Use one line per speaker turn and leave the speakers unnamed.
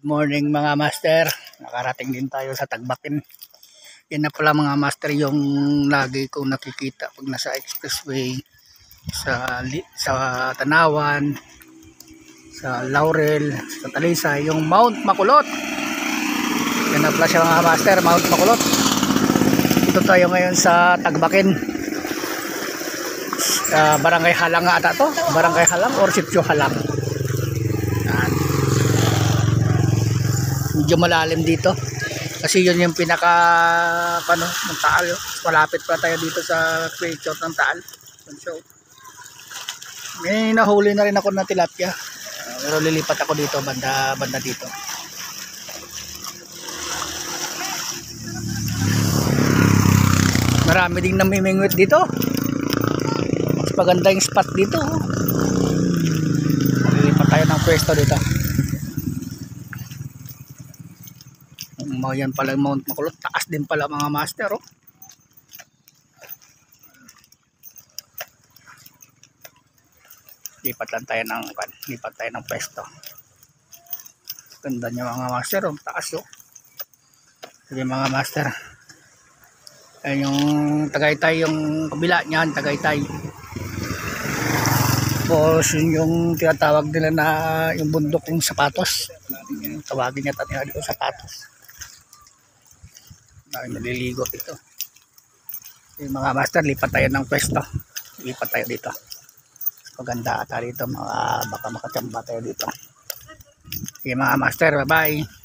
Morning mga master, nakarating din tayo sa Tagbakin. Yan na pala mga master yung lagi ko nakikita pag nasa expressway sa Tanawan, sa Laurel, sa Talisay, yung Mount Makulot. Yan na pala siya mga master, Mount Makulot. Dito tayo ngayon sa Tagbakin, Barangay Halang nga ata to, Barangay Halang or Sitio Halang. Medyo malalim dito kasi yun yung pinaka ng Taal. Malapit pa tayo dito sa creature ng Taal. So, may nahuli na rin ako ng tilapia, pero lilipat ako dito banda dito. Marami ding namimingwit dito. Mas maganda yung spot dito. Lilipat tayo ng pwesto dito. Yan pala yung Mount Makulot. Taas din pala mga master, oh. Lipat tayo ng pwesto. Ganda niya mga master, oh. Taas, oh. Sige mga master. Ayan yung Tagaytay, yung kabila niyan, Tagaytay. Tapos yung tinatawag nila na yung bundok ng Sapatos. Tawagin niya tayo dito Sapatos. Naliligo ito. Yung mga master, lipat tayo ng pwesto. Lipat tayo dito. Maganda ata dito, baka makachamba tayo dito. Okay mga master, bye bye.